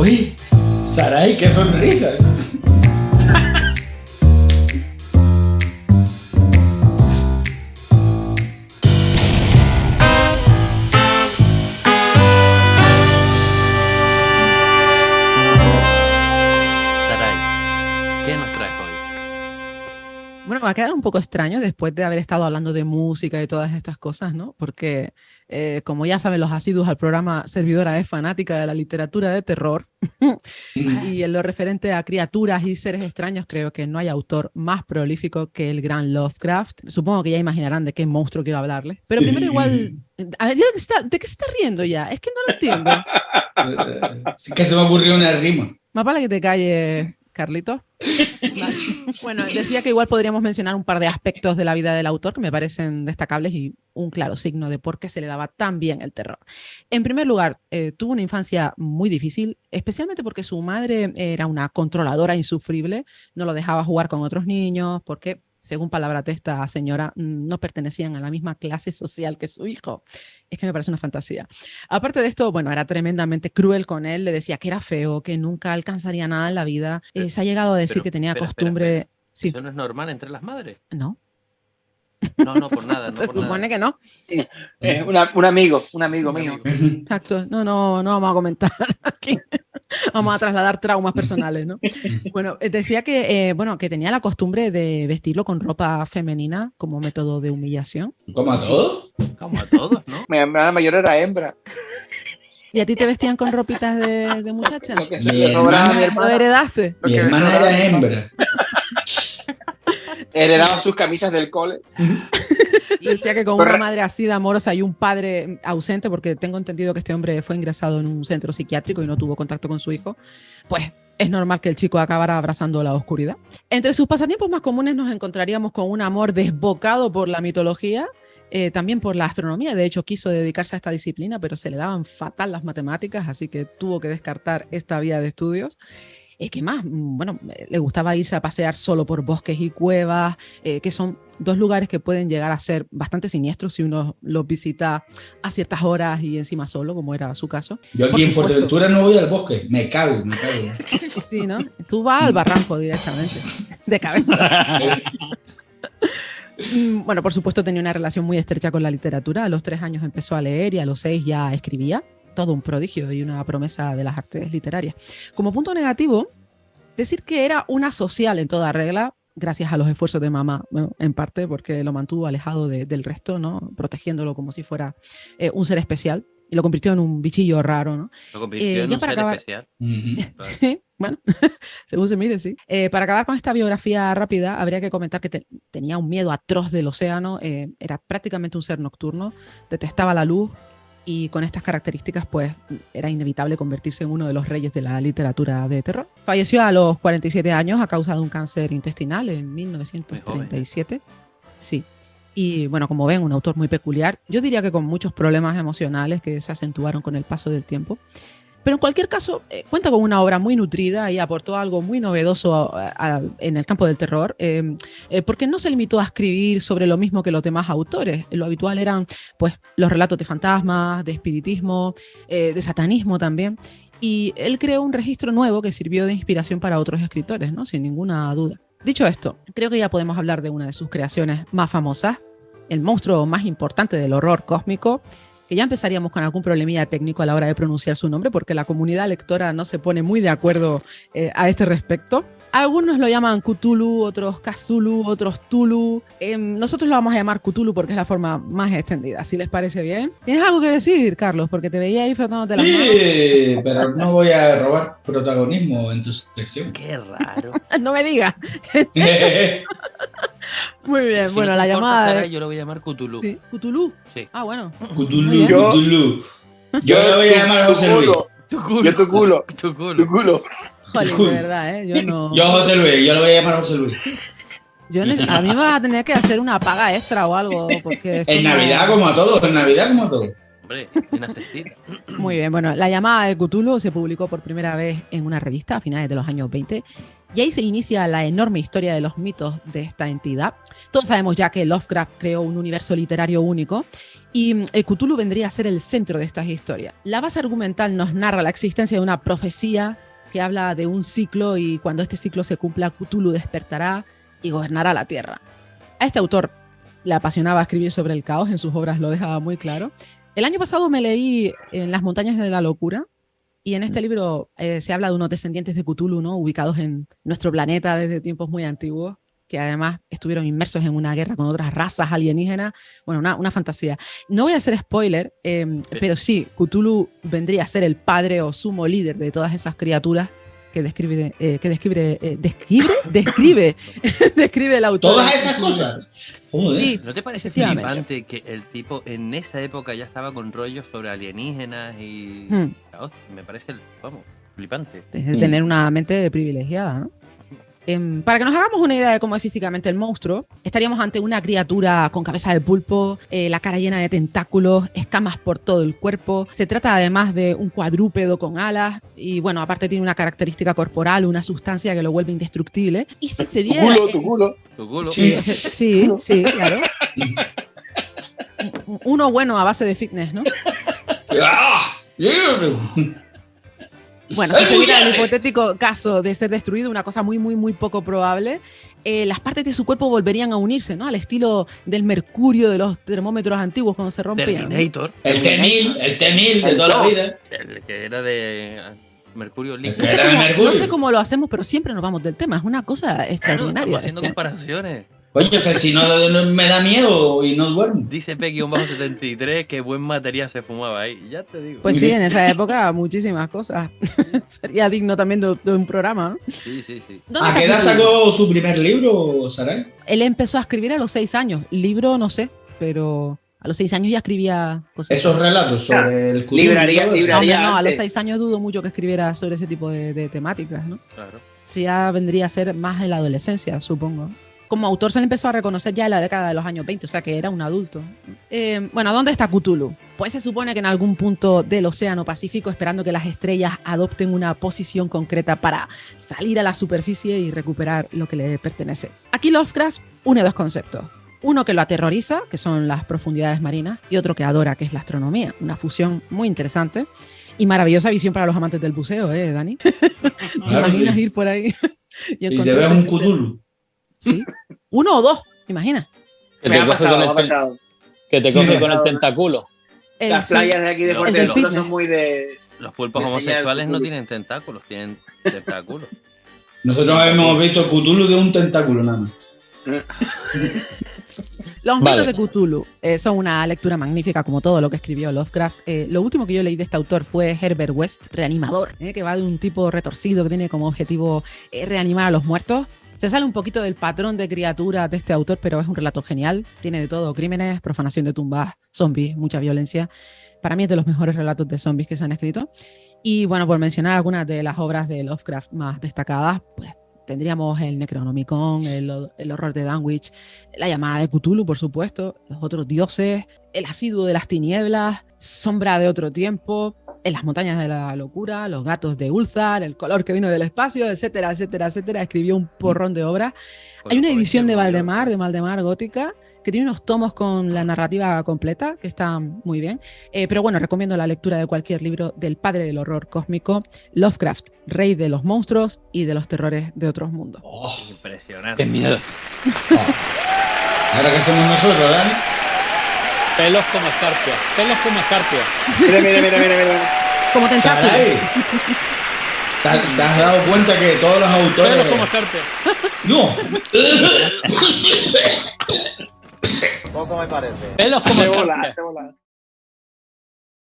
Uy, Saray, qué sonrisas. Saray, ¿qué nos traes hoy? Bueno, me va a quedar un poco extraño después de haber estado hablando de música y todas estas cosas, ¿no? Porque, como ya saben los asiduos al programa, Servidora es fanática de la literatura de terror. Y en lo referente a criaturas y seres extraños, creo que no hay autor más prolífico que el gran Lovecraft. Supongo que ya imaginarán de qué monstruo quiero hablarles. Pero primero igual... A ver, ¿de qué se está riendo ya? Es que no lo entiendo. Es que se me ocurrió una rima. Más vale que te calles, Carlito. Vale. Bueno, decía que igual podríamos mencionar un par de aspectos de la vida del autor que me parecen destacables y un claro signo de por qué se le daba tan bien el terror. En primer lugar, tuvo una infancia muy difícil, especialmente porque su madre era una controladora insufrible, no lo dejaba jugar con otros niños, porque, según palabras de esta señora, no pertenecían a la misma clase social que su hijo. Es que me parece una fantasía. Aparte de esto, bueno, era tremendamente cruel con él, le decía que era feo, que nunca alcanzaría nada en la vida. Se ha llegado a decir que tenía costumbre... Sí. ¿Eso no es normal entre las madres? No. No, por nada. Se supone que no. Es un amigo mío. Exacto. No vamos a comentar aquí. Vamos a trasladar traumas personales, ¿no? Bueno, decía que, que tenía la costumbre de vestirlo con ropa femenina como método de humillación. ¿Como a todos? Como a todos, ¿no? Mi hermana mayor era hembra. ¿Y a ti te vestían con ropitas de muchacha? Lo que se le sobraba a mi hermana. ¿Lo heredaste? Mi hermana era hembra. Heredaba sus camisas del cole. Y decía que con una madre así de amorosa y un padre ausente, porque tengo entendido que este hombre fue ingresado en un centro psiquiátrico y no tuvo contacto con su hijo, pues es normal que el chico acabara abrazando la oscuridad. Entre sus pasatiempos más comunes nos encontraríamos con un amor desbocado por la mitología, también por la astronomía. De hecho, quiso dedicarse a esta disciplina, pero se le daban fatal las matemáticas, así que tuvo que descartar esta vía de estudios. ¿Qué más? Bueno, le gustaba irse a pasear solo por bosques y cuevas, que son dos lugares que pueden llegar a ser bastante siniestros si uno los visita a ciertas horas y encima solo, como era su caso. Yo aquí en Fuerteventura no voy al bosque, me cago. Sí, ¿no? Tú vas al barranco directamente, de cabeza. Bueno, por supuesto tenía una relación muy estrecha con la literatura. A los 3 años empezó a leer y a los 6 ya escribía. Todo un prodigio y una promesa de las artes literarias. Como punto negativo, decir que era una social en toda regla, gracias a los esfuerzos de mamá, bueno, en parte porque lo mantuvo alejado del resto, ¿no? Protegiéndolo como si fuera un ser especial, y lo convirtió en un bichillo raro, ¿no? Lo convirtió en un ser especial. Sí, bueno, según se mire, sí. Para acabar con esta biografía rápida, habría que comentar que tenía un miedo atroz del océano, era prácticamente un ser nocturno, detestaba la luz, y con estas características pues era inevitable convertirse en uno de los reyes de la literatura de terror. Falleció a los 47 años a causa de un cáncer intestinal en 1937. Sí. Y bueno, como ven, un autor muy peculiar. Yo diría que con muchos problemas emocionales que se acentuaron con el paso del tiempo. Pero en cualquier caso, cuenta con una obra muy nutrida y aportó algo muy novedoso en el campo del terror, porque no se limitó a escribir sobre lo mismo que los demás autores. Lo habitual eran pues, los relatos de fantasmas, de espiritismo, de satanismo también. Y él creó un registro nuevo que sirvió de inspiración para otros escritores, ¿no? Sin ninguna duda. Dicho esto, creo que ya podemos hablar de una de sus creaciones más famosas, el monstruo más importante del horror cósmico, que ya empezaríamos con algún problemilla técnico a la hora de pronunciar su nombre, porque la comunidad lectora no se pone muy de acuerdo a este respecto. Algunos lo llaman Cthulhu, otros Cthulhu, otros Tulu. Nosotros lo vamos a llamar Cthulhu porque es la forma más extendida, si les parece bien. ¿Tienes algo que decir, Carlos? Porque te veía ahí frotándote las manos. Sí, pero no voy a robar protagonismo en tu sección. Qué raro. No me digas. Muy bien, Si bueno, no la te importa, llamada Sara, yo lo voy a llamar Cthulhu. ¿Sí? ¿Cthulhu? Sí. Ah, bueno. Cthulhu, Cthulhu. Yo lo voy a llamar José Luis. Tu culo. Tu culo. Jolín, de verdad, yo no... Yo José Luis, yo lo voy a llamar José Luis. A mí me vas a tener que hacer una paga extra o algo, porque... En Navidad como a todos, en Navidad como a todos. hombre, una cestita. Muy bien, bueno, La llamada de Cthulhu se publicó por primera vez en una revista a finales de los años 20 y ahí se inicia la enorme historia de los mitos de esta entidad. Todos sabemos ya que Lovecraft creó un universo literario único y Cthulhu vendría a ser el centro de estas historias. La base argumental nos narra la existencia de una profecía que habla de un ciclo y cuando este ciclo se cumpla, Cthulhu despertará y gobernará la Tierra. A este autor le apasionaba escribir sobre el caos, en sus obras lo dejaba muy claro. El año pasado me leí En las montañas de la locura y en este libro se habla de unos descendientes de Cthulhu, ¿no? Ubicados en nuestro planeta desde tiempos muy antiguos, que además estuvieron inmersos en una guerra con otras razas alienígenas. Bueno, una fantasía. No voy a hacer spoiler, pero sí, Cthulhu vendría a ser el padre o sumo líder de todas esas criaturas que describe el autor. Todas esas cosas. Joder. Sí, ¿No te parece efectivamente. flipante que el tipo en esa época ya estaba con rollos sobre alienígenas y... Hostia, me parece, vamos, flipante. De tener una mente privilegiada, ¿no? Para que nos hagamos una idea de cómo es físicamente el monstruo, estaríamos ante una criatura con cabeza de pulpo, la cara llena de tentáculos, escamas por todo el cuerpo. Se trata además de un cuadrúpedo con alas y, bueno, aparte tiene una característica corporal, una sustancia que lo vuelve indestructible. Y si se diera... Tu culo. Tu culo. Sí. Sí, claro. Uno bueno a base de fitness, ¿no? ¡Ah! Bueno, si se diera el hipotético caso de ser destruido, una cosa muy, muy, muy poco probable, las partes de su cuerpo volverían a unirse, ¿no? Al estilo del mercurio de los termómetros antiguos cuando se rompían, ¿no? Terminator. El T-1000 de toda la vida. El que era de mercurio No líquido. sé, Era de mercurio. no sé cómo lo hacemos, pero siempre nos vamos del tema. Es una cosa Claro, extraordinaria. estamos haciendo esto. comparaciones. Oye, que si no me da miedo y no duermo. Dice P-73 que buen material se fumaba ahí. Ya te digo. Pues sí, en esa época muchísimas cosas. Sería digno también de un programa, ¿no? Sí, sí, sí. ¿Dónde ¿A qué está edad Cthulhu? sacó su primer libro, Saray? Él empezó a escribir a los 6 años. Libro, no sé, pero a los 6 años ya escribía cosas. Esos relatos sobre el Cthulhu. Libraría- y todo eso. No, hombre, libraría no, a los antes. 6 años dudo mucho que escribiera sobre ese tipo de temáticas, ¿no? Claro. Sí, ya vendría a ser más en la adolescencia, supongo. Como autor se le empezó a reconocer ya en la década de los años 20, o sea que era un adulto. Bueno, ¿dónde está Cthulhu? Pues se supone que en algún punto del Océano Pacífico, esperando que las estrellas adopten una posición concreta para salir a la superficie y recuperar lo que le pertenece. Aquí Lovecraft une dos conceptos. Uno que lo aterroriza, que son las profundidades marinas, y otro que adora, que es la astronomía. Una fusión muy interesante y maravillosa visión para los amantes del buceo, ¿eh, Dani? ¿Te Claro, imaginas sí. ir por ahí Y te encontrarte ves un ese ser? Cthulhu. Sí. Uno o dos, imagina. Que Me te ha coge pasado, con me ha el pasado. que te Sí, coge me ha con el pasado. tentáculo. Las Sí. playas de aquí de El del Fuerteventura fitness. son muy de... Los pulpos Me enseña el homosexuales no Cthulhu. tienen tentáculos, tienen tentáculos. Nosotros hemos visto Cthulhu de un tentáculo nada más. Los Vale. mitos de Cthulhu son una lectura magnífica, como todo lo que escribió Lovecraft. Lo último que yo leí de este autor fue Herbert West, Reanimador, que va de un tipo retorcido que tiene como objetivo reanimar a los muertos. Se sale un poquito del patrón de criaturas de este autor, pero es un relato genial. Tiene de todo: crímenes, profanación de tumbas, zombies, mucha violencia. Para mí es de los mejores relatos de zombies que se han escrito. Y bueno, por mencionar algunas de las obras de Lovecraft más destacadas, pues tendríamos el Necronomicon, el horror de Dunwich, la llamada de Cthulhu, por supuesto, los otros dioses, el asiduo de las tinieblas, sombra de otro tiempo, en las montañas de la locura, los gatos de Ulthar, el color que vino del espacio, etcétera, etcétera, etcétera. Escribió un porrón de obras. Hay una edición de Valdemar Gótica, que tiene unos tomos con la narrativa completa, que está muy bien. Pero bueno, recomiendo la lectura de cualquier libro del padre del horror cósmico, Lovecraft, rey de los monstruos y de los terrores de otros mundos. Oh, Impresionante. Qué miedo. ahora que hacemos nosotros, Dani. Pelos como escarpia. Pelos como escarpia. Mira. Como tentáculo. Saray, ¿te has dado cuenta que todos los autores... Pelos como escarpia. ¡No! Pelos como Hace bola, escarpia. hace bola.